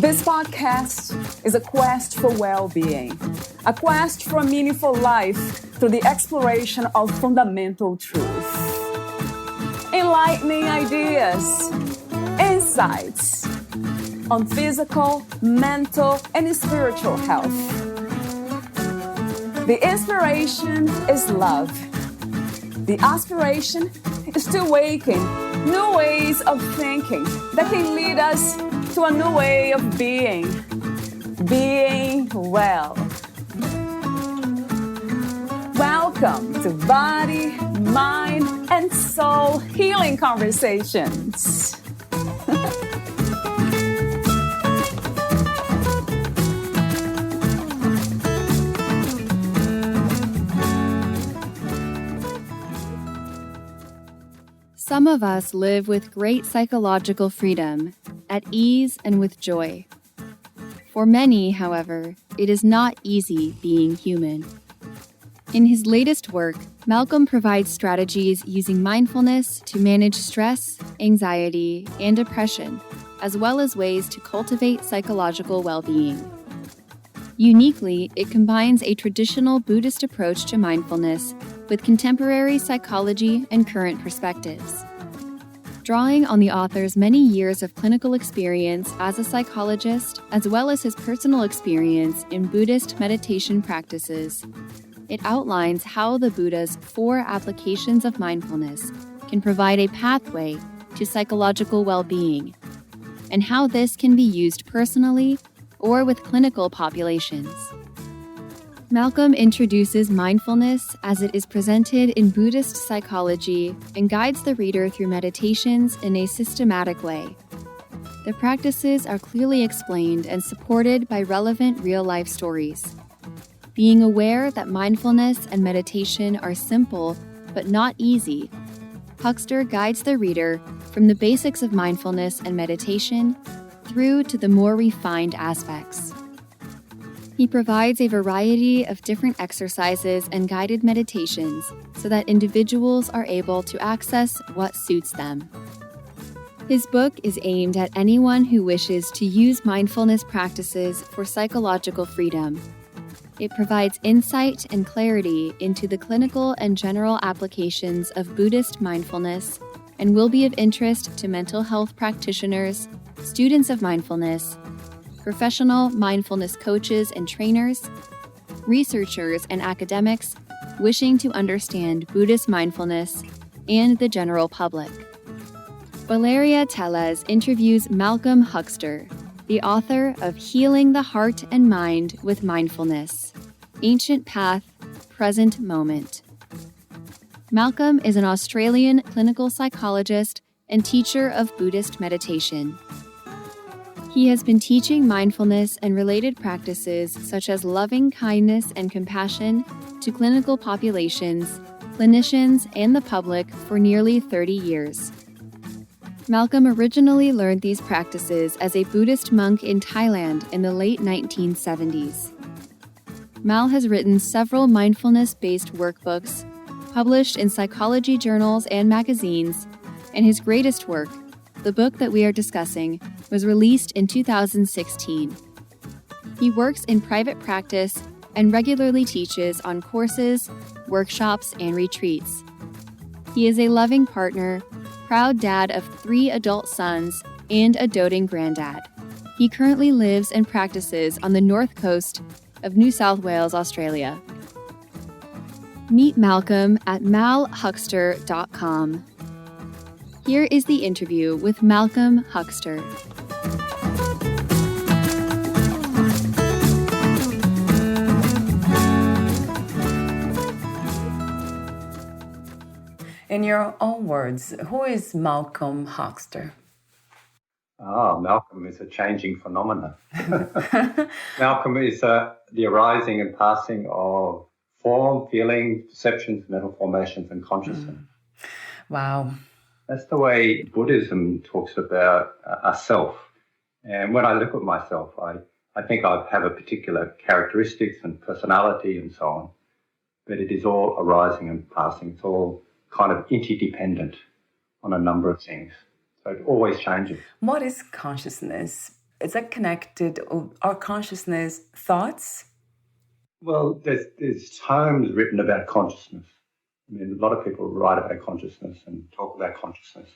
This podcast is a quest for well-being, a quest for a meaningful life through the exploration of fundamental truth. Enlightening ideas, insights on physical, mental, and spiritual health. The inspiration is love. The aspiration is to awaken new ways of thinking that can lead us to a new way of being well. Welcome to Body, Mind, and Soul Healing Conversations. Some of us live with great psychological freedom, at ease and with joy. For many, however, it is not easy being human. In his latest work, Malcolm provides strategies using mindfulness to manage stress, anxiety, and depression, as well as ways to cultivate psychological well-being. Uniquely, it combines a traditional Buddhist approach to mindfulness with contemporary psychology and current perspectives. Drawing on the author's many years of clinical experience as a psychologist, as well as his personal experience in Buddhist meditation practices, it outlines how the Buddha's 4 applications of mindfulness can provide a pathway to psychological well-being, and how this can be used personally or with clinical populations. Malcolm introduces mindfulness as it is presented in Buddhist psychology and guides the reader through meditations in a systematic way. The practices are clearly explained and supported by relevant real-life stories. Being aware that mindfulness and meditation are simple but not easy, Huxter guides the reader from the basics of mindfulness and meditation through to the more refined aspects. He provides a variety of different exercises and guided meditations so that individuals are able to access what suits them. His book is aimed at anyone who wishes to use mindfulness practices for psychological freedom. It provides insight and clarity into the clinical and general applications of Buddhist mindfulness and will be of interest to mental health practitioners, students of mindfulness, professional mindfulness coaches and trainers, researchers and academics wishing to understand Buddhist mindfulness, and the general public. Valeria Tellez interviews Malcolm Huxter, the author of Healing the Heart and Mind with Mindfulness, Ancient Path, Present Moment. Malcolm is an Australian clinical psychologist and teacher of Buddhist meditation. He has been teaching mindfulness and related practices such as loving kindness and compassion to clinical populations, clinicians, and the public for nearly 30 years. Malcolm originally learned these practices as a Buddhist monk in Thailand in the late 1970s. Mal has written several mindfulness-based workbooks, published in psychology journals and magazines, and his greatest work, the book that we are discussing, was released in 2016. He works in private practice and regularly teaches on courses, workshops, and retreats. He is a loving partner, proud dad of 3 adult sons, and a doting granddad. He currently lives and practices on the north coast of New South Wales, Australia. Meet Malcolm at malhuxter.com. Here is the interview with Malcolm Huxter. In your own words, who is Malcolm Huxter? Malcolm is a changing phenomenon. Malcolm is the arising and passing of form, feeling, perceptions, mental formations, and consciousness. Wow. That's the way Buddhism talks about a self. And when I look at myself, I think I have a particular characteristics and personality and so on. But it is all arising and passing. It's all kind of interdependent on a number of things. So it always changes. What is consciousness? Is that connected, or our consciousness, thoughts? Well, there's tomes written about consciousness. I mean, a lot of people write about consciousness and talk about consciousness.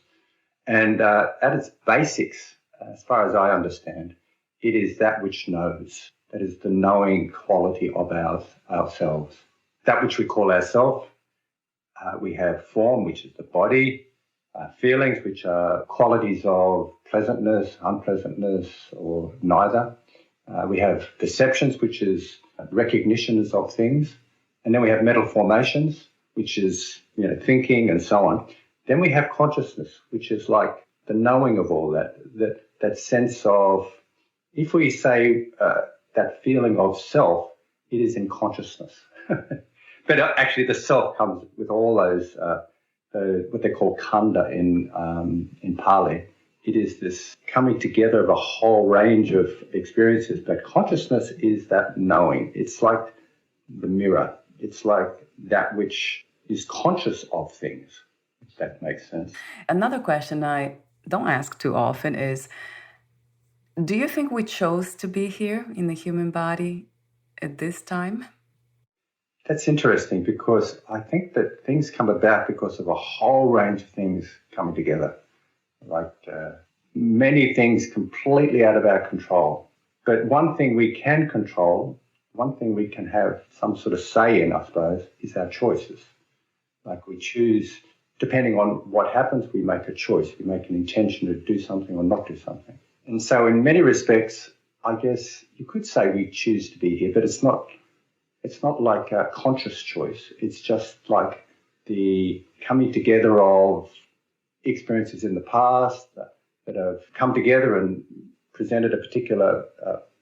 And at its basics, as far as I understand, it is that which knows. That is the knowing quality of ourselves. That which we call ourself. We have form, which is the body. Feelings, which are qualities of pleasantness, unpleasantness, or neither. We have perceptions, which is recognitions of things. And then we have mental formations, which is thinking and so on. Then we have consciousness, which is like the knowing of all that sense of, if we say that feeling of self, it is in consciousness. But actually the self comes with all those, what they call khanda in Pali. It is this coming together of a whole range of experiences, but consciousness is that knowing. It's like the mirror. It's like that which is conscious of things, if that makes sense. Another question I don't ask too often is, do you think we chose to be here in the human body at this time? That's interesting, because I think that things come about because of a whole range of things coming together, like many things completely out of our control. But one thing we can control, one thing we can have some sort of say in, I suppose, is our choices. Like we choose, depending on what happens, we make a choice. We make an intention to do something or not do something. And so in many respects, I guess you could say we choose to be here, but it's not like a conscious choice. It's just like the coming together of experiences in the past that have come together and presented a particular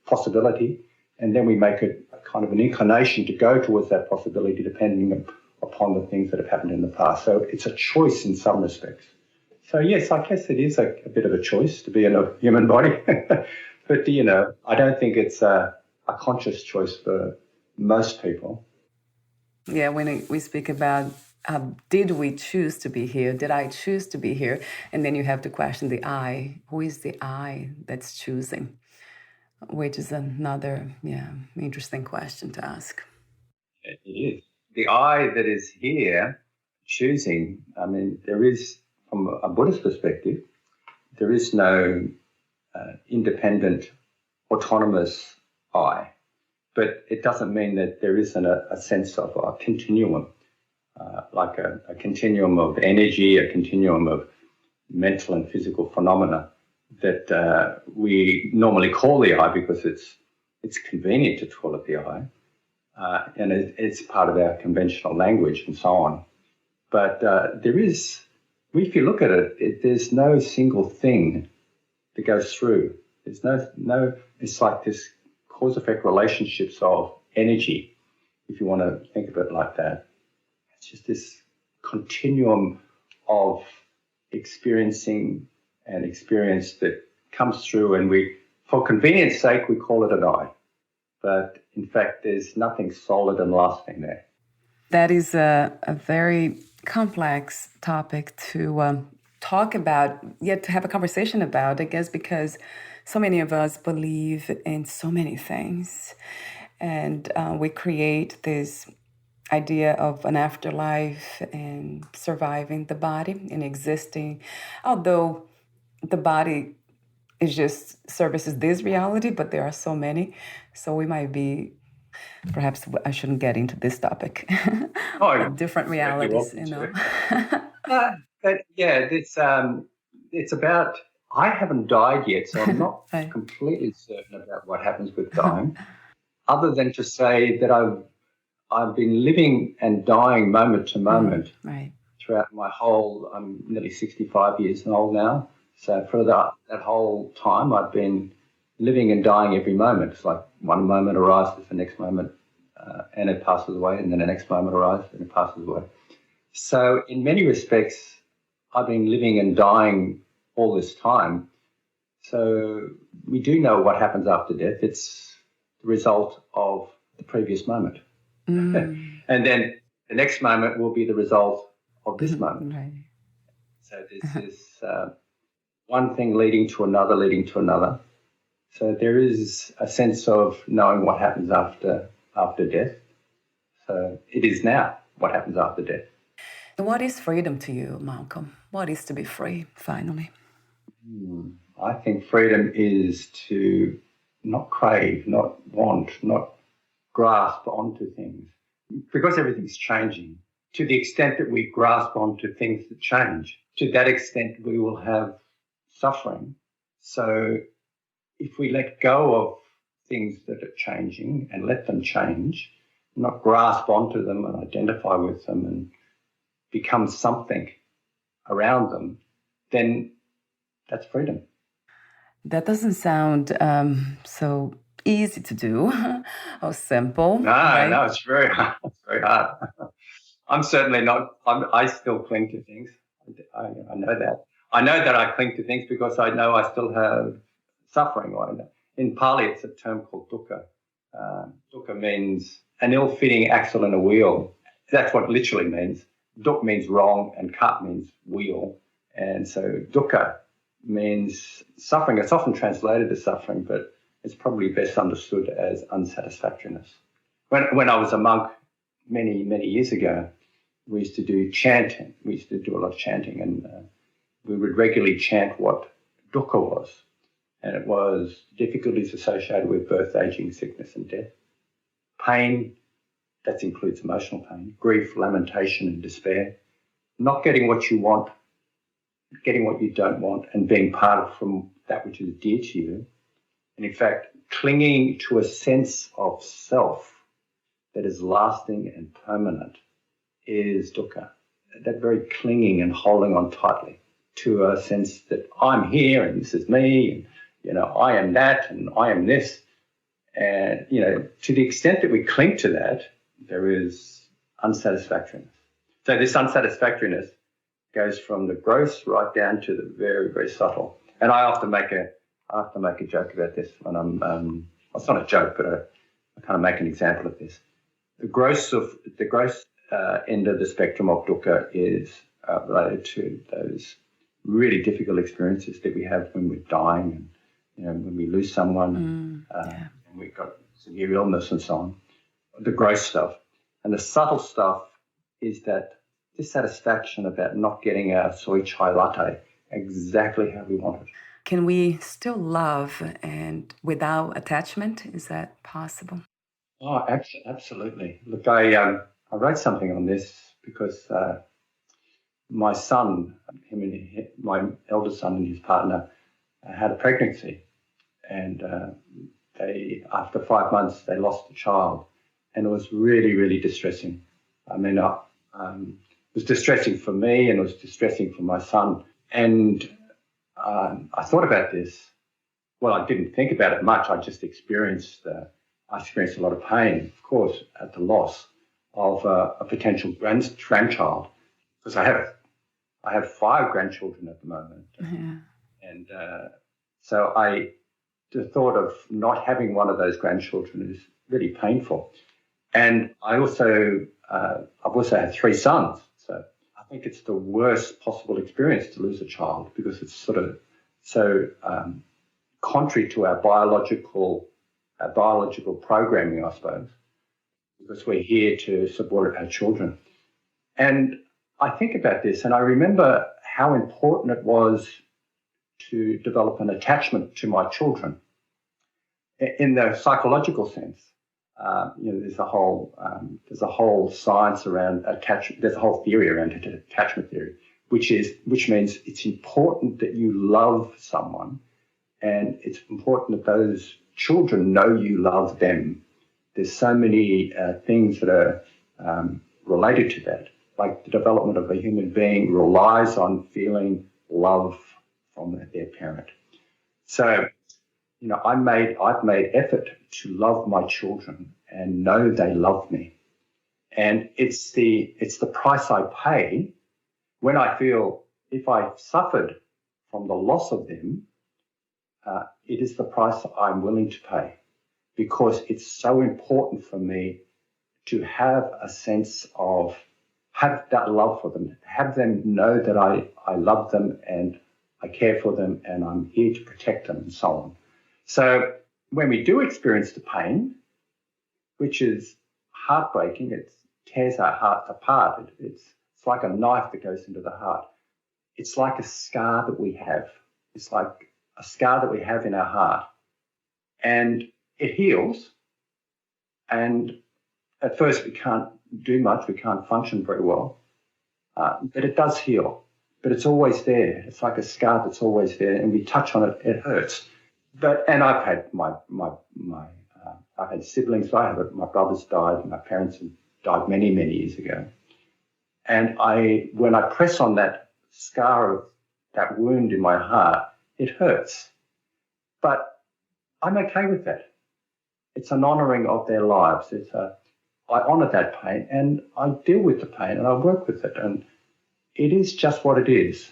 possibility, and then we make a kind of an inclination to go towards that possibility depending upon the things that have happened in the past. So it's a choice in some respects. So yes, I guess it is a bit of a choice to be in a human body. But, I don't think it's a conscious choice for most people. Yeah, when we speak about did we choose to be here? Did I choose to be here? And then you have to question the I. Who is the I that's choosing? Which is another, interesting question to ask. It is. The I that is here choosing, I mean, there is, from a Buddhist perspective, there is no independent, autonomous I. But it doesn't mean that there isn't a sense of a continuum, like a continuum of energy, a continuum of mental and physical phenomena that we normally call the I because it's convenient to call it the I, and it's part of our conventional language and so on. But there is, if you look at it, there's no single thing that goes through. There's no. It's like this cause-effect relationships of energy, if you want to think of it like that. It's just this continuum of experiencing an experience that comes through, and we, for convenience sake, we call it an I. But in fact, there's nothing solid and lasting there. That is a very complex topic to talk about, yet to have a conversation about, I guess, because so many of us believe in so many things, and we create this idea of an afterlife and surviving the body and existing, although the body is just services this reality, but there are so many. So we might be, perhaps I shouldn't get into this topic. Different realities, But yeah, it's about, I haven't died yet, so I'm not Right. completely certain about what happens with dying, other than to say that I've been living and dying moment to moment throughout my whole, I'm nearly 65 years old now. So for that whole time, I've been living and dying every moment. It's like one moment arises, the next moment, and it passes away, and then the next moment arises, and it passes away. So in many respects, I've been living and dying all this time. So we do know what happens after death. It's the result of the previous moment. And then the next moment will be the result of this moment. Right. So this is one thing leading to another, leading to another. So there is a sense of knowing what happens after death. So it is now what happens after death. What is freedom to you, Malcolm? What is to be free, finally? I think freedom is to not crave, not want, not grasp onto things. Because everything's changing, to the extent that we grasp onto things that change, to that extent we will have suffering. So if we let go of things that are changing and let them change, not grasp onto them and identify with them and become something around them, then that's freedom. That doesn't sound so easy to do or simple. No, right? no, it's very hard. It's very hard. I'm certainly not. I still cling to things. I know that. I know that I cling to things because I know I still have suffering. In Pali, it's a term called dukkha. Dukkha means an ill-fitting axle in a wheel. That's what it literally means. Duk means wrong and kat means wheel. And so dukkha means suffering. It's often translated as suffering, but it's probably best understood as unsatisfactoriness. When I was a monk many, many years ago, we used to do chanting. We used to do a lot of chanting, and we would regularly chant what dukkha was. And it was difficulties associated with birth, aging, sickness, and death. Pain, that includes emotional pain, grief, lamentation, and despair. Not getting what you want, getting what you don't want, and being parted from that which is dear to you. And in fact, clinging to a sense of self that is lasting and permanent is dukkha. That very clinging and holding on tightly to a sense that I'm here and this is me, and I am that and I am this. And to the extent that we cling to that, there is unsatisfactoriness. So this unsatisfactoriness goes from the gross right down to the very, very subtle. And I often make a joke about this when I'm. It's not a joke, but I kind of make an example of this. The gross end of the spectrum of dukkha is related to those really difficult experiences that we have when we're dying, and when we lose someone, and we've got severe illness and so on. The gross stuff, and the subtle stuff is that dissatisfaction about not getting our soy chai latte exactly how we want it. Can we still love and without attachment? Is that possible? Oh, absolutely. Look, I wrote something on this because my son, my eldest son and his partner had a pregnancy, and after 5 months they lost a child, and it was really, really distressing. I mean, it was distressing for me and it was distressing for my son. And I thought about this. Well, I didn't think about it much. I just experienced a lot of pain, of course, at the loss of a potential grandchild, because I have 5 grandchildren at the moment, and so the thought of not having one of those grandchildren is really painful. And I've also had 3 sons, so I think it's the worst possible experience to lose a child, because it's sort of so contrary to our biological programming, I suppose, because we're here to support our children. And I think about this, and I remember how important it was to develop an attachment to my children in the psychological sense. There's a whole science around attachment. There's a whole theory around attachment theory, which means it's important that you love someone, and it's important that those children know you love them. There's so many things that are related to that, like the development of a human being relies on feeling love from their parent. So, I've made effort to love my children and know they love me, and it's the price I pay when I feel if I've suffered from the loss of them. It is the price I'm willing to pay, because it's so important for me to have a sense of, have that love for them, have them know that I love them and I care for them and I'm here to protect them and so on. So when we do experience the pain, which is heartbreaking, it tears our hearts apart. It's like a knife that goes into the heart. It's like a scar that we have. It's like a scar that we have in our heart. And it heals. And at first we can't do much. We can't function very well. But it does heal. But it's always there. It's like a scar that's always there. And we touch on it, it hurts. And I've had I've had siblings. My brothers died. My parents died many, many years ago. And when I press on that scar of that wound in my heart, it hurts. But I'm okay with that. It's an honouring of their lives. I honour that pain and I deal with the pain and I work with it. And it is just what it is.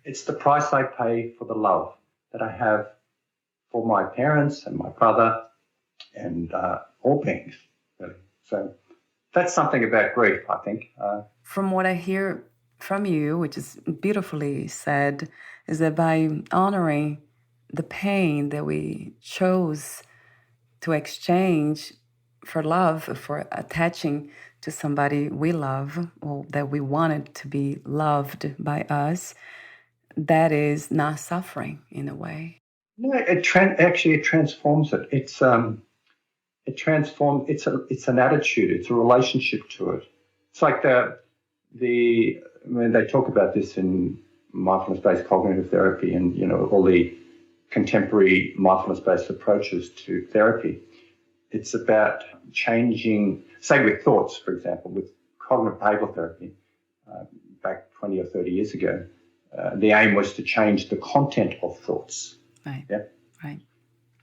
It's the price I pay for the love that I have for my parents and my brother and all beings, really. So that's something about grief, I think. From what I hear from you, which is beautifully said, is that by honoring the pain that we chose to exchange for love, for attaching to somebody we love or that we wanted to be loved by us, that is not suffering in a way. No, it transforms it. It transforms. It's an attitude. It's a relationship to it. It's like they talk about this in mindfulness-based cognitive therapy, and all the contemporary mindfulness-based approaches to therapy. It's about changing, say with thoughts, for example, with cognitive behavioral therapy back 20 or 30 years ago. The aim was to change the content of thoughts. Right. Yeah. Right.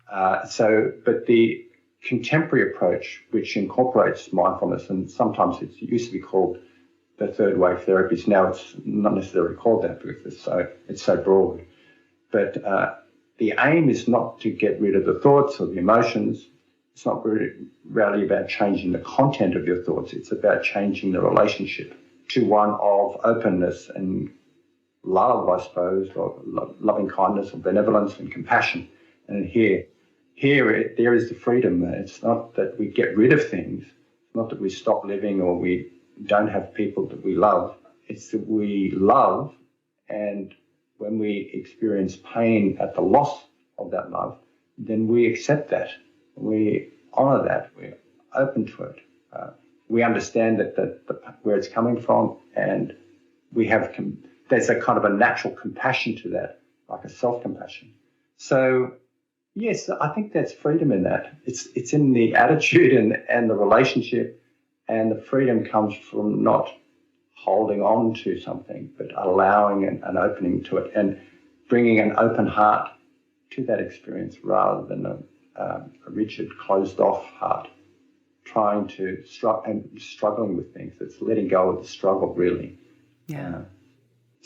But the contemporary approach, which incorporates mindfulness, and sometimes it used to be called the third wave therapies. Now it's not necessarily called that because it's so broad. But the aim is not to get rid of the thoughts or the emotions. It's not really about changing the content of your thoughts. It's about changing the relationship to one of openness and love, I suppose, or loving kindness or benevolence and compassion. And there is the freedom. It's not that we get rid of things. It's not that we stop living or we don't have people that we love. It's that we love, and when we experience pain at the loss of that love, then we accept that. We honour that. We're open to it. We understand that where it's coming from, and we have there's a kind of a natural compassion to that, like a self-compassion. So, yes, I think there's freedom in that. It's in the attitude and the relationship, and the freedom comes from not holding on to something, but allowing an opening to it and bringing an open heart to that experience rather than a rigid, closed-off heart, trying to struggling with things. It's letting go of the struggle, really. Yeah.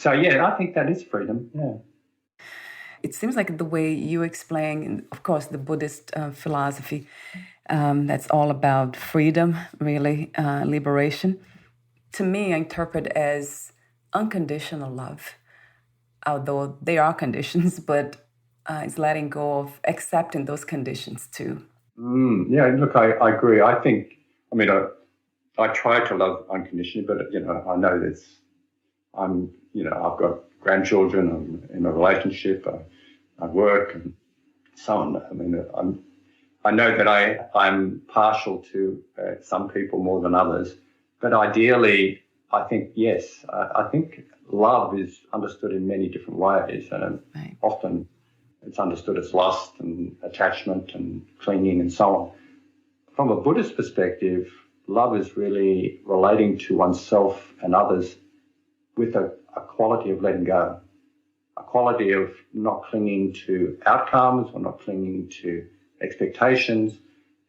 I think that is freedom, yeah. It seems like the way you explain, of course, the Buddhist philosophy, that's all about freedom, really, liberation. To me, I interpret as unconditional love, although there are conditions, but it's letting go of accepting those conditions too. Yeah, look, I agree. I try to love unconditionally, but, I know that I've got grandchildren, I'm in a relationship, I work and so on. I know that I'm partial to some people more than others, but ideally, I think, yes, I think love is understood in many different ways, and right. Often it's understood as lust and attachment and clinging and so on. From a Buddhist perspective, love is really relating to oneself and others with a quality of letting go, a quality of not clinging to outcomes or not clinging to expectations.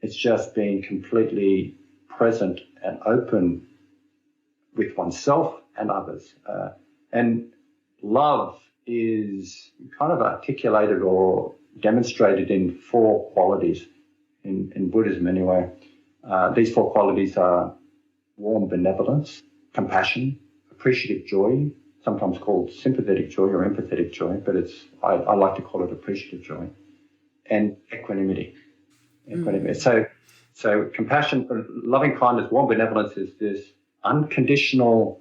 It's just being completely present and open with oneself and others. And love is kind of articulated or demonstrated in 4 qualities in Buddhism anyway. These 4 qualities are warm benevolence, compassion, appreciative joy, sometimes called sympathetic joy or empathetic joy, but I like to call it appreciative joy. and equanimity. So compassion, loving kindness, warm benevolence is this unconditional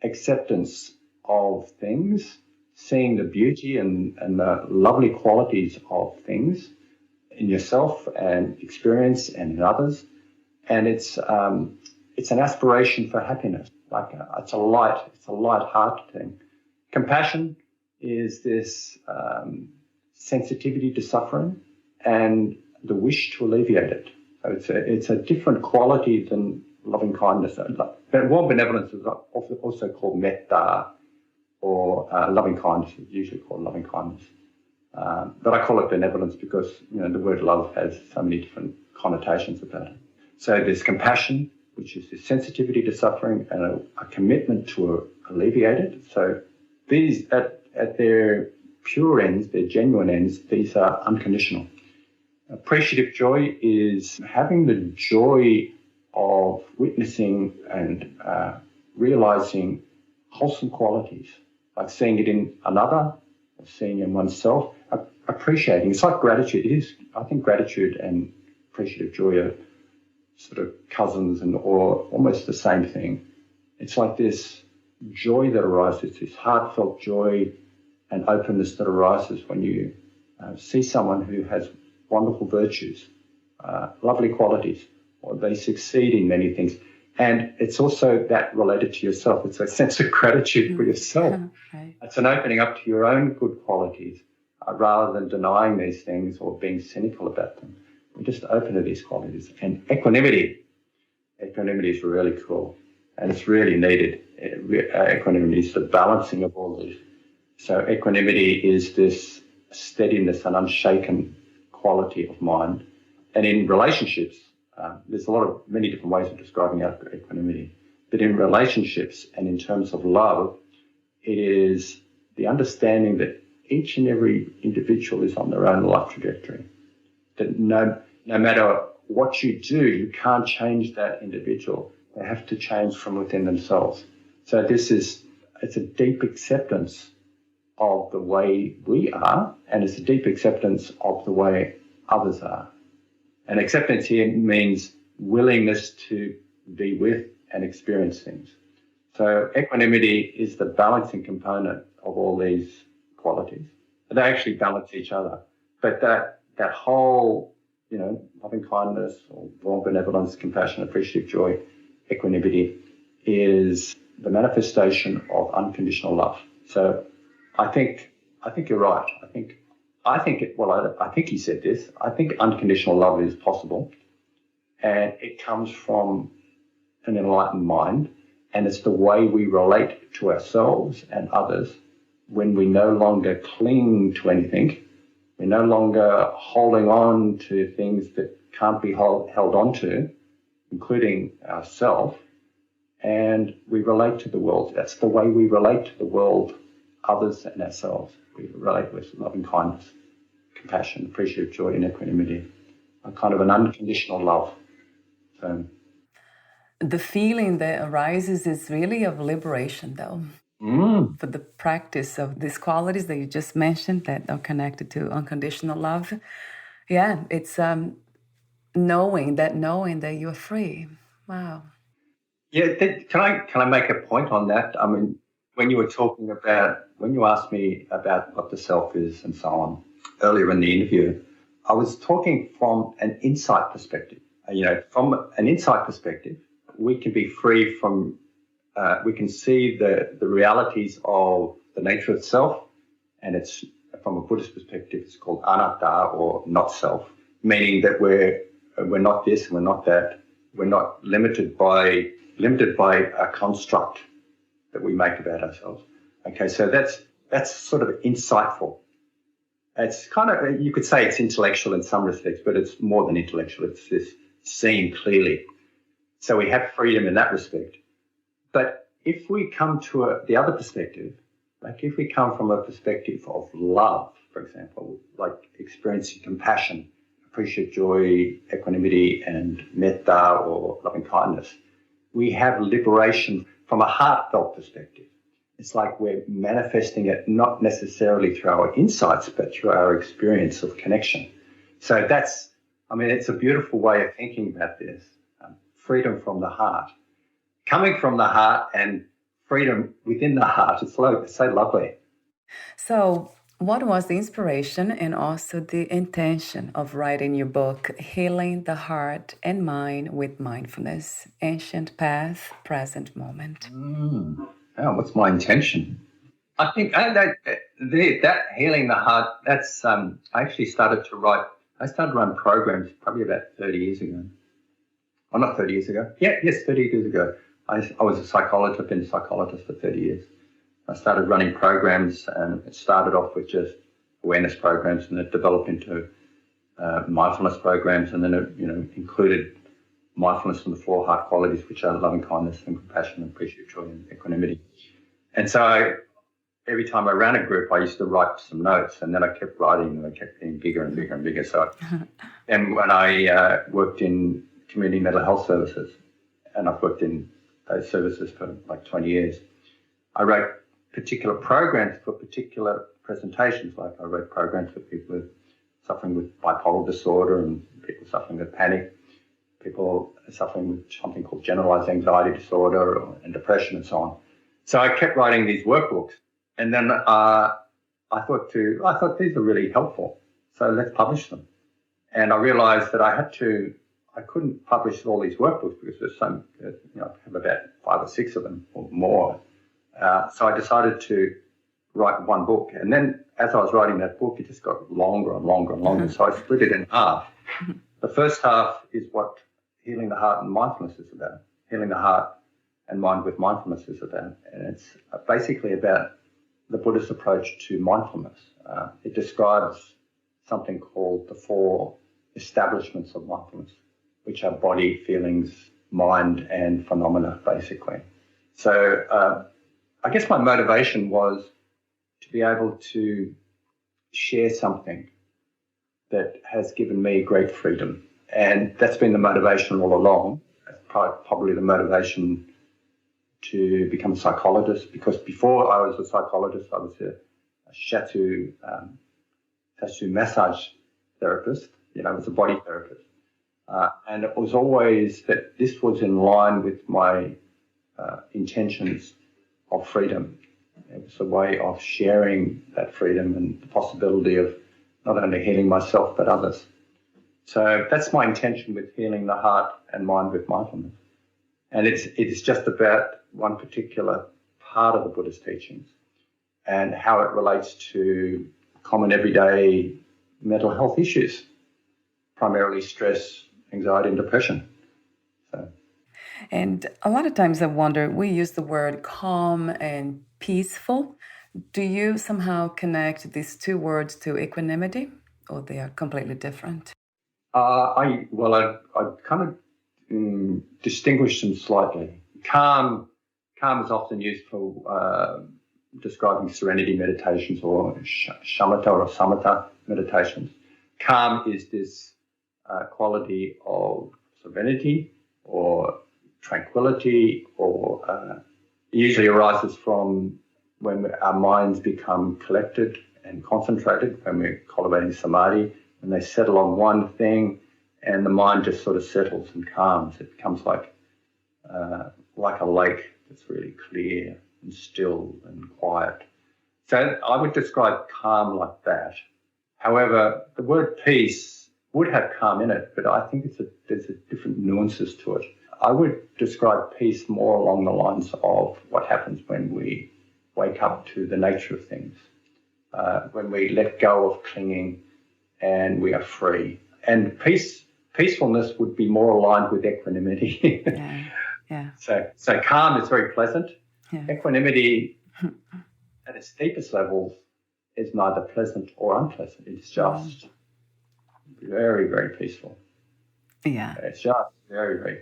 acceptance of things, seeing the beauty and the lovely qualities of things in yourself and experience and in others. And it's an aspiration for happiness. It's a light heart thing. Compassion is this sensitivity to suffering and the wish to alleviate it. So it's a different quality than loving kindness. But warm benevolence is also called metta, or loving kindness is usually called loving kindness. But I call it benevolence because the word love has so many different connotations about it. So there's compassion, which is the sensitivity to suffering and a commitment to alleviate it. So these, at their pure ends, their genuine ends, these are unconditional. Appreciative joy is having the joy of witnessing and realizing wholesome qualities, like seeing it in another, or seeing it in oneself, appreciating. It's like gratitude. I think gratitude and appreciative joy are sort of cousins or almost the same thing. It's like this joy that arises, this heartfelt joy and openness that arises when you see someone who has wonderful virtues, lovely qualities, or they succeed in many things. And it's also that related to yourself. It's a sense of gratitude for yourself. Okay. It's an opening up to your own good qualities rather than denying these things or being cynical about them. We just open to these qualities. And equanimity is really cool, and it's really needed. Equanimity is the balancing of all these. So equanimity is this steadiness and unshaken quality of mind. And in relationships, there's many different ways of describing equanimity. But in relationships and in terms of love, it is the understanding that each and every individual is on their own life trajectory. That no matter what you do, you can't change that individual. They have to change from within themselves. So it's a deep acceptance of the way we are, and it's a deep acceptance of the way others are. And acceptance here means willingness to be with and experience things. So equanimity is the balancing component of all these qualities. They actually balance each other. But that whole, loving kindness or warm benevolence, compassion, appreciative joy, equanimity is the manifestation of unconditional love. So I think you're right. I think he said this. I think unconditional love is possible, and it comes from an enlightened mind, and it's the way we relate to ourselves and others when we no longer cling to anything. We're no longer holding on to things that can't be held on to, including ourselves, and we relate to the world. That's the way we relate to the world, others and ourselves. We relate with loving kindness, compassion, appreciative joy, and equanimity, a kind of an unconditional love. So, the feeling that arises is really of liberation, though. For the practice of these qualities that you just mentioned that are connected to unconditional love. Yeah, it's knowing that you're free. Wow. Yeah, can I make a point on that? I mean, when you asked me about what the self is and so on earlier in the interview, I was talking from an insight perspective. From an insight perspective, we can be free from, we can see the realities of the nature of self, and it's, from a Buddhist perspective, it's called anatta, or not self, meaning that we're not this and we're not that. We're not limited by a construct that we make about ourselves. Okay, so that's sort of insightful. It's kind of, you could say it's intellectual in some respects, but it's more than intellectual. It's this seeing clearly. So we have freedom in that respect. But if we come to the other perspective, like if we come from a perspective of love, for example, like experiencing compassion, appreciative joy, equanimity, and metta, or loving kindness, we have liberation from a heartfelt perspective. It's like we're manifesting it not necessarily through our insights, but through our experience of connection. So it's a beautiful way of thinking about this. Freedom from the heart. Coming from the heart and freedom within the heart. It's so lovely. So, what was the inspiration and also the intention of writing your book, Healing the Heart and Mind with Mindfulness, Ancient Path, Present Moment? Oh, what's my intention? I think that healing the heart, that's, I actually started to run programs probably about 30 years ago. Oh, not 30 years ago. Yes, 30 years ago. I was a psychologist. I've been a psychologist for 30 years. I started running programs, and it started off with just awareness programs, and it developed into mindfulness programs, and then it included mindfulness from the 4 heart qualities, which are loving kindness and compassion and appreciation and equanimity. And so every time I ran a group, I used to write some notes, and then I kept writing, and I kept getting bigger and bigger and bigger. So, and when I worked in community mental health services, and I've worked in those services for like 20 years, I wrote particular programs for particular presentations. Like I wrote programs for people suffering with bipolar disorder and people suffering with panic, people suffering with something called generalized anxiety disorder and depression and so on. So I kept writing these workbooks, and then I thought these are really helpful, so let's publish them. And I realized that I couldn't publish all these workbooks because there's I have about 5 or 6 of them or more. So I decided to write one book. And then as I was writing that book, it just got longer and longer and longer. So I split it in half. The first half is what Healing the Heart and Mindfulness is about. Healing the Heart and Mind with Mindfulness is about. And it's basically about the Buddhist approach to mindfulness. It describes something called the 4 establishments of mindfulness, which are body, feelings, mind, and phenomena, basically. So I guess my motivation was to be able to share something that has given me great freedom. And that's been the motivation all along. That's probably the motivation to become a psychologist, because before I was a psychologist, I was a shiatsu massage therapist. I was a body therapist. And it was always that this was in line with my intentions of freedom. It was a way of sharing that freedom and the possibility of not only healing myself but others. So that's my intention with Healing the Heart and Mind with Mindfulness. And it's just about one particular part of the Buddhist teachings and how it relates to common everyday mental health issues, primarily stress, anxiety and depression. And a lot of times I wonder, we use the word calm and peaceful. Do you somehow connect these 2 words to equanimity, or they are completely different? I kind of distinguish them slightly. Calm is often used for describing serenity meditations or shamatha or samatha meditations. Calm is this quality of serenity or tranquility, or usually arises from when our minds become collected and concentrated, when we're cultivating samadhi, when they settle on one thing and the mind just sort of settles and calms. It becomes like a lake that's really clear and still and quiet. So I would describe calm like that. However, the word peace would have calm in it, but I think there's different nuances to it. I would describe peace more along the lines of what happens when we wake up to the nature of things, when we let go of clinging and we are free. And peacefulness would be more aligned with equanimity. Yeah. So calm is very pleasant. Yeah. Equanimity, at its deepest levels, is neither pleasant or unpleasant. It's just very, very peaceful. Yeah. It's just very, very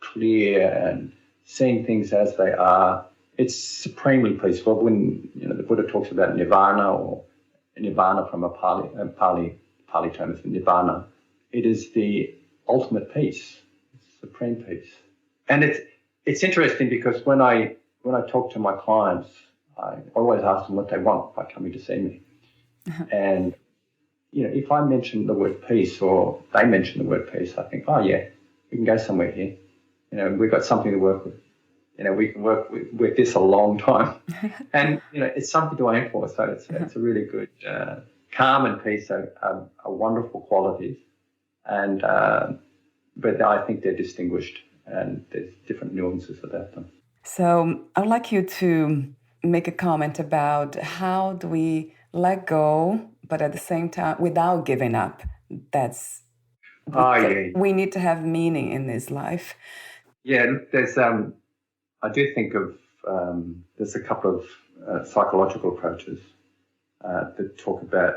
clear and seeing things as they are. It's supremely peaceful. When the Buddha talks about nirvana, or nirvana from a Pali term is nirvana, it is the ultimate peace, supreme peace. And it's interesting because when I talk to my clients, I always ask them what they want by coming to see me. And if I mention the word peace or they mention the word peace, I think, oh yeah, we can go somewhere here. We've got something to work with. We can work with this a long time. And, it's something to aim for. So it's a really good, calm and peace are wonderful qualities. And, but I think they're distinguished and there's different nuances about them. So I would like you to make a comment about how do we let go, but at the same time, without giving up. We need to have meaning in this life. Yeah, there's, I do think of, there's a couple of psychological approaches that talk about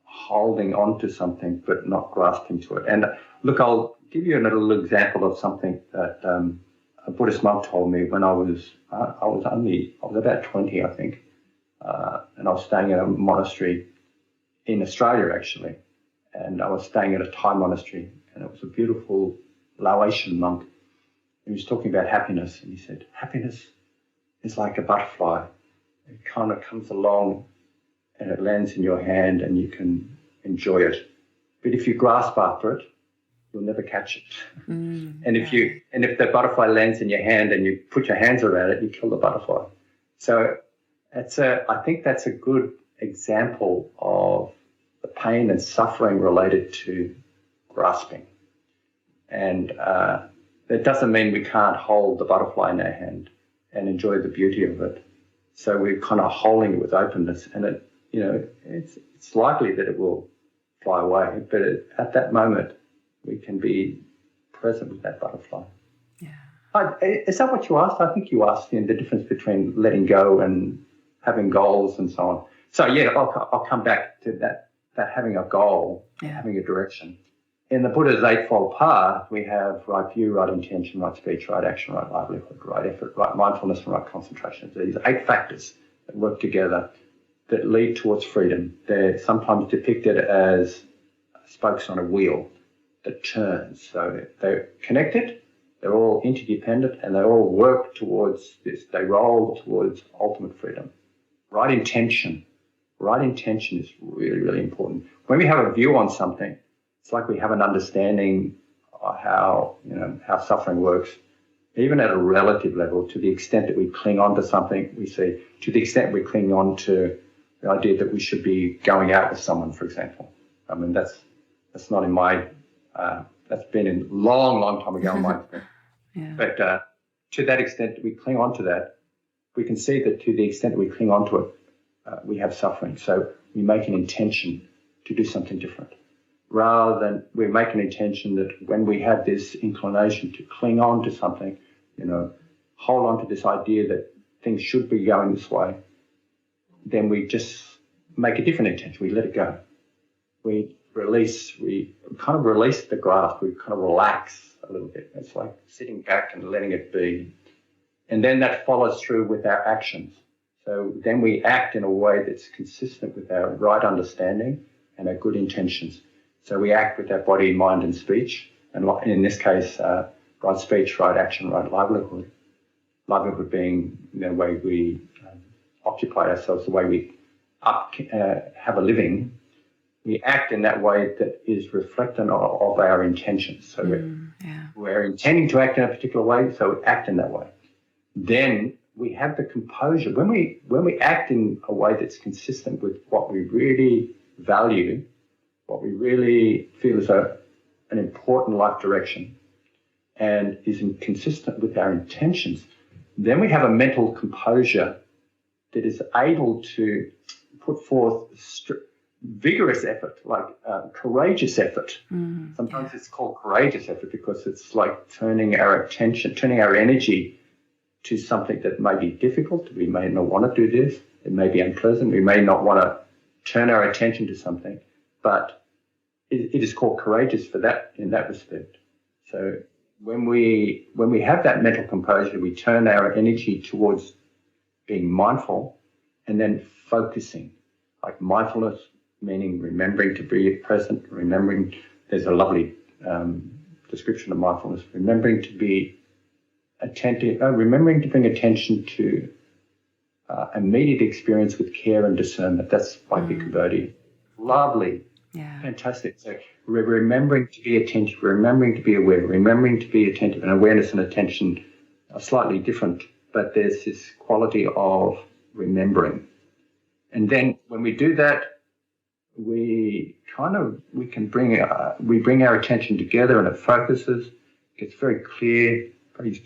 holding on to something but not grasping to it. And look, I'll give you a little example of something that a Buddhist monk told me when I was about 20, I think, and I was staying in a monastery in Australia, actually, and I was staying at a Thai monastery, and it was a beautiful Laotian monk. He was talking about happiness, and he said, happiness is like a butterfly. It kind of comes along and it lands in your hand and you can enjoy it. But if you grasp after it, you'll never catch it. And if the butterfly lands in your hand and you put your hands around it, you kill the butterfly. So I think that's a good example of the pain and suffering related to grasping. And that doesn't mean we can't hold the butterfly in our hand and enjoy the beauty of it. So we're kind of holding it with openness, and it's likely that it will fly away. But at that moment, we can be present with that butterfly. Yeah. Is that what you asked? I think you asked the difference between letting go and having goals and so on. So yeah, I'll come back to that having a goal, having a direction. In the Buddha's Eightfold Path, we have right view, right intention, right speech, right action, right livelihood, right effort, right mindfulness, and right concentration. So these 8 factors that work together that lead towards freedom. They're sometimes depicted as spokes on a wheel that turns. So they're connected, they're all interdependent, and they all work towards this. They roll towards ultimate freedom. Right intention is really, really important. When we have a view on something, it's like we have an understanding of how suffering works, even at a relative level, to the extent that we cling on to something we see, to the extent we cling on to the idea that we should be going out with someone, for example. I mean, that's not in my, that's been in long time ago in my experience. Yeah. But to that extent that we cling on to that, we can see that to the extent that we cling on to it, we have suffering. So we make an intention to do something different. Rather than we make an intention that when we have this inclination to cling on to something, hold on to this idea that things should be going this way, then we just make a different intention. We let it go. We kind of release the grasp. We kind of relax a little bit. It's like sitting back and letting it be. And then that follows through with our actions. So then we act in a way that's consistent with our right understanding and our good intentions. So we act with our body, mind, and speech. And in this case, right speech, right action, right livelihood. Livelihood being the way we occupy ourselves, the way we have a living. We act in that way that is reflective of our intentions. So we're intending to act in a particular way, so we act in that way. Then we have the composure. When we act in a way that's consistent with what we really value, what we really feel is an important life direction, and is consistent with our intentions, then we have a mental composure that is able to put forth vigorous effort, like courageous effort. Sometimes it's called courageous effort because it's like turning our attention, turning our energy to something that may be difficult. We may not want to do this. It may be unpleasant. We may not want to turn our attention to something, but it is called courageous for that in that respect. So when we have that mental composure, we turn our energy towards being mindful and then focusing, like mindfulness, meaning remembering to be present, remembering, there's a lovely description of mindfulness, remembering to be attentive, remembering to bring attention to immediate experience with care and discernment. That's by Bhikkhu Bodhi. Lovely Yeah. Fantastic. So we're remembering to be attentive, remembering to be aware, remembering to be attentive. And awareness and attention are slightly different, but there's this quality of remembering. And then when we do that, we bring our attention together, and it focuses, gets very clear,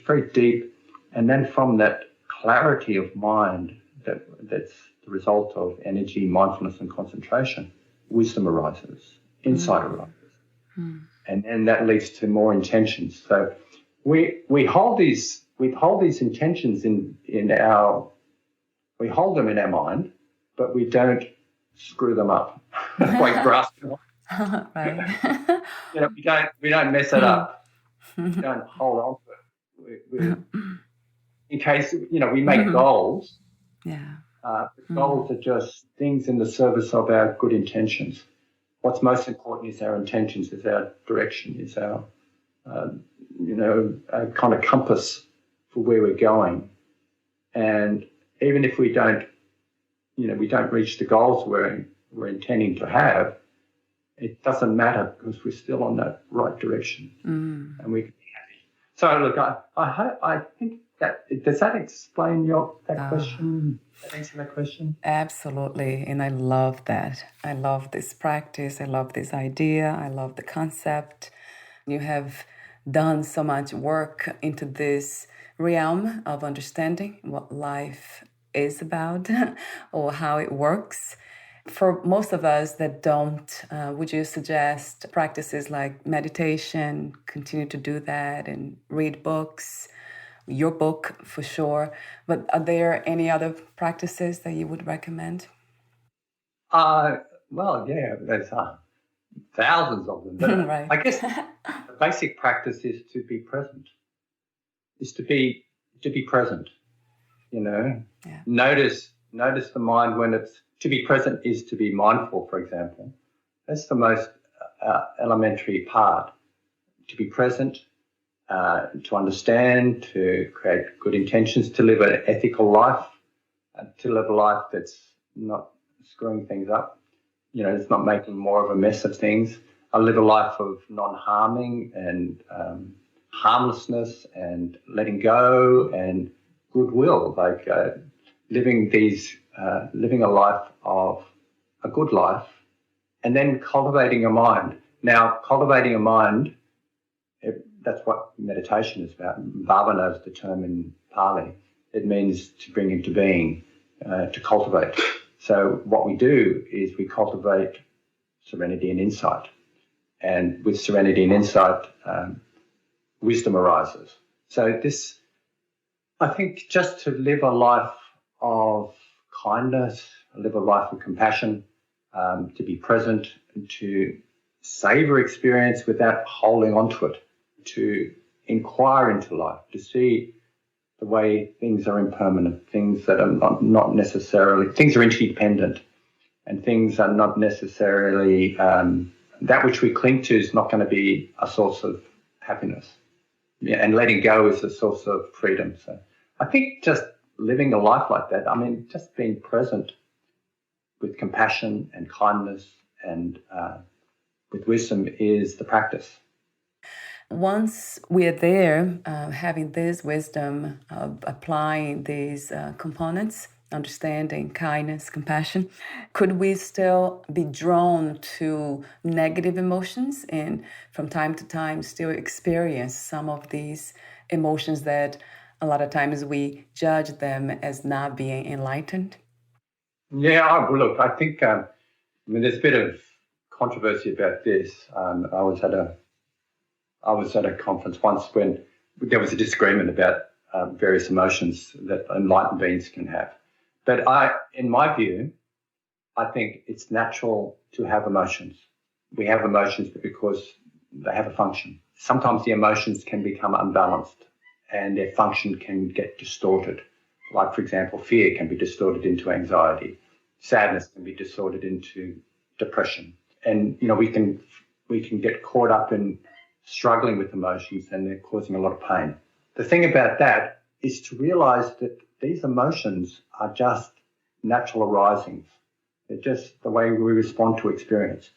very deep, and then from that clarity of mind that's the result of energy, mindfulness, and concentration, wisdom arises, insight arises, and then that leads to more intentions. So we hold these intentions we hold them in our mind, but we don't screw them up like grasping. Right. We don't mess it up. We don't hold on to it. We in case we make goals. Yeah. Goals are just things in the service of our good intentions. What's most important is our intentions, is our direction, is our a kind of compass for where we're going. And even if we don't reach the goals we're intending to have, it doesn't matter because we're still on that right direction, and we can be happy. So look, I think that does that explain that question? Does that answer that question? Absolutely, and I love that. I love this practice. I love this idea. I love the concept. You have done so much work into this realm of understanding what life is about or how it works. For most of us that don't, would you suggest practices like meditation, continue to do that and read books, your book for sure, but are there any other practices that you would recommend? Well, yeah, there's thousands of them. But Right. I guess the basic practice is to be present. Is to be present. Yeah. Notice the mind when it's to be present is to be mindful. For example, that's the most elementary part. To be present, to understand, to create good intentions, to live an ethical life, to live a life that's not screwing things up. It's not making more of a mess of things. I live a life of non-harming and harmlessness and letting go and goodwill, like living a life of a good life, and then cultivating a mind. Now, cultivating a mind, that's what meditation is about. Bhavana is the term in Pali. It means to bring into being, to cultivate. So what we do is we cultivate serenity and insight. And with serenity and insight, wisdom arises. So this, I think, just to live a life of kindness, live a life of compassion, to be present, to savor experience without holding on to it, to inquire into life, to see the way things are impermanent, things that are not necessarily, things are interdependent, and things are not necessarily, that which we cling to is not going to be a source of happiness. Yeah, and letting go is a source of freedom. So I think just living a life like that, just being present with compassion and kindness and with wisdom is the practice. Once we're there, having this wisdom of applying these components, understanding, kindness, compassion, could we still be drawn to negative emotions and from time to time still experience some of these emotions that a lot of times we judge them as not being enlightened? Yeah, look, I think, there's a bit of controversy about this. I was at a conference once when there was a disagreement about various emotions that enlightened beings can have. But in my view, I think it's natural to have emotions. We have emotions because they have a function. Sometimes the emotions can become unbalanced and their function can get distorted. Like, for example, fear can be distorted into anxiety. Sadness can be distorted into depression. And, we can get caught up in struggling with emotions and they're causing a lot of pain. The thing about that is to realize that these emotions are just natural arisings. They're just the way we respond to experience.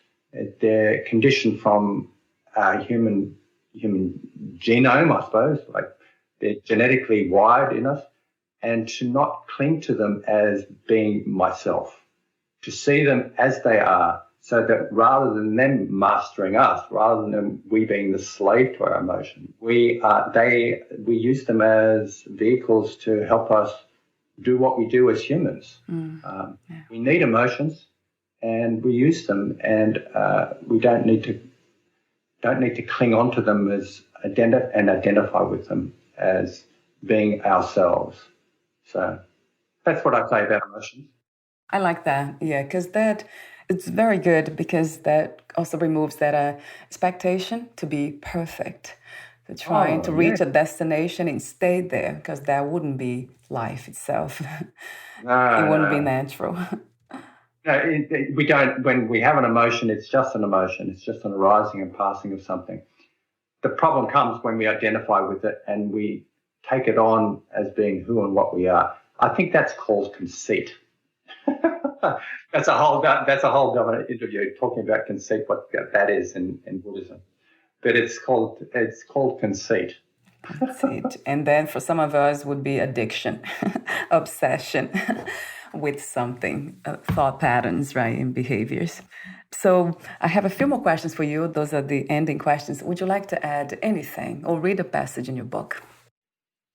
They're conditioned from our human genome, I suppose, like they're genetically wired in us, and to not cling to them as being myself, to see them as they are, so that rather than them mastering us, rather than we being the slave to our emotions, we use them as vehicles to help us do what we do as humans. We need emotions, and we use them, and we don't need to cling on to them as identify with them as being ourselves. So that's what I say about emotions. I like that, yeah, because it's very good, because that also removes that expectation to be perfect, to trying to reach a destination and stay there, because that wouldn't be life itself. It wouldn't be natural. No, we don't. When we have an emotion, it's just an emotion. It's just an arising and passing of something. The problem comes when we identify with it and we take it on as being who and what we are. I think that's called conceit. That's a whole other interview talking about conceit, what that is in Buddhism. But it's called conceit. Conceit. And then for some of us would be addiction, obsession with something, thought patterns, right, and behaviors. So I have a few more questions for you. Those are the ending questions. Would you like to add anything or read a passage in your book?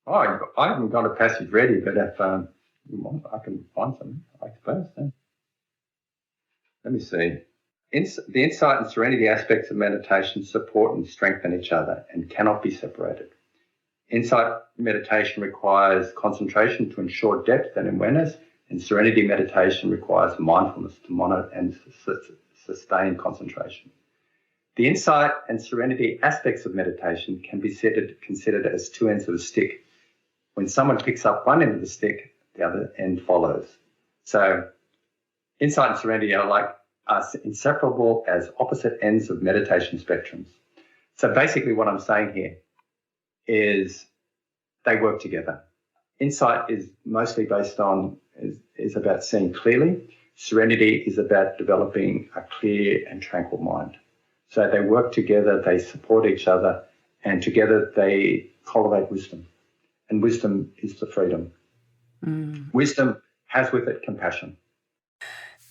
Oh, I haven't got a passage ready, but if you want, I can find something, I suppose. Let me see. The insight and serenity aspects of meditation support and strengthen each other and cannot be separated. Insight meditation requires concentration to ensure depth and awareness, and serenity meditation requires mindfulness to monitor and sustain concentration. The insight and serenity aspects of meditation can be considered as two ends of a stick. When someone picks up one end of the stick, the other end follows. So insight and serenity are inseparable as opposite ends of meditation spectrums. So basically what I'm saying here is they work together. Insight is mostly is about seeing clearly. Serenity is about developing a clear and tranquil mind. So they work together, they support each other, and together they cultivate wisdom. And wisdom is the freedom. Wisdom has with it compassion.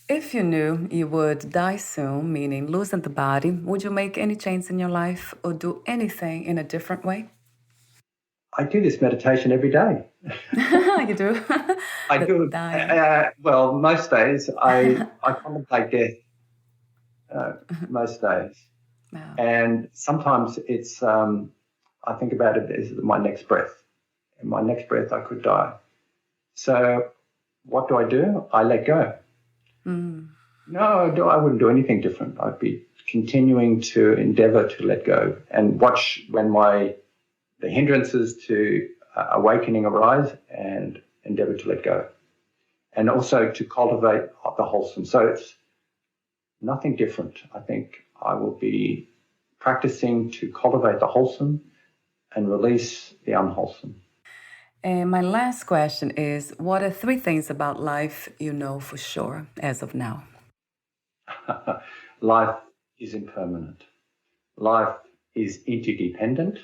If you knew you would die soon, meaning losing the body, would you make any change in your life or do anything in a different way? I do this meditation every day. You do? I do. Well, most days I contemplate death. Most days. Wow. And sometimes it's, I think about it as my next breath. In my next breath, I could die. So what do? I let go. No, I wouldn't do anything different. I'd be continuing to endeavor to let go and watch when the hindrances to awakening arise and endeavor to let go. And also to cultivate the wholesome. So it's nothing different. I think I will be practicing to cultivate the wholesome and release the unwholesome. And my last question is, what are 3 things about life you know for sure as of now? Life is impermanent. Life is interdependent.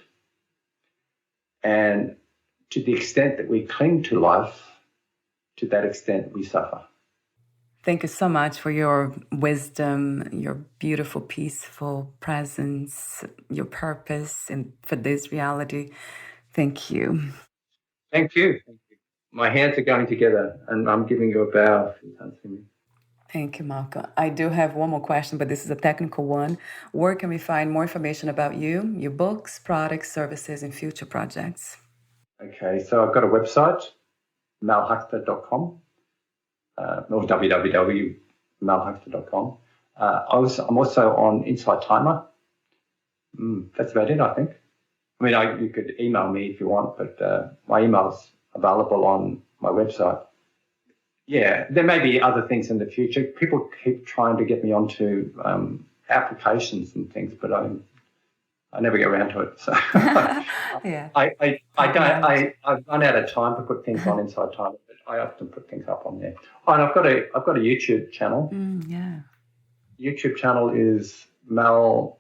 And to the extent that we cling to life, to that extent we suffer. Thank you so much for your wisdom, your beautiful, peaceful presence, your purpose, and for this reality. Thank you. Thank you. My hands are going together, and I'm giving you a bow if you can't see me. Thank you, Marco. I do have one more question, but this is a technical one. Where can we find more information about you, your books, products, services, and future projects? Okay, so I've got a website, malhuxter.com, or www.malhuxter.com. I'm also on Insight Timer. That's about it, I think. I mean, you could email me if you want, but my email's available on my website. Yeah, there may be other things in the future. People keep trying to get me onto applications and things, but I never get around to it. So Yeah. I've run out of time to put things on Insight Timer, but I often put things up on there. Oh, and I've got a YouTube channel. Yeah. YouTube channel is Mel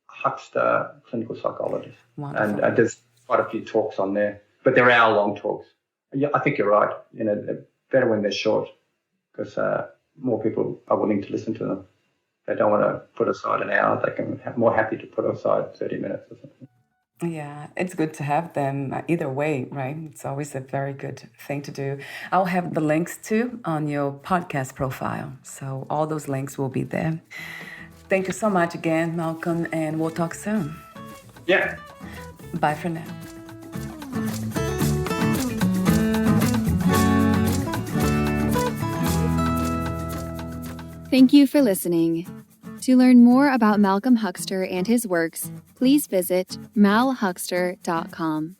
Huxter, clinical psychologist. Wonderful. And there's quite a few talks on there, but they're hour-long talks. Yeah, I think you're right. They're better when they're short because more people are willing to listen to them. They don't want to put aside an hour. They can more happy to put aside 30 minutes or something. Yeah, it's good to have them either way, right? It's always a very good thing to do. I'll have the links too on your podcast profile. So all those links will be there. Thank you so much again, Malcolm, and we'll talk soon. Yeah. Bye for now. Thank you for listening. To learn more about Malcolm Huxter and his works, please visit malhuxter.com.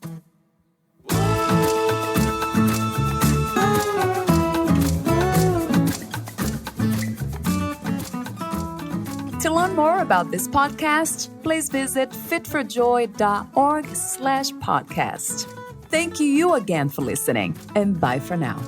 To learn more about this podcast, please visit fitforjoy.org/podcast. Thank you again for listening, and bye for now.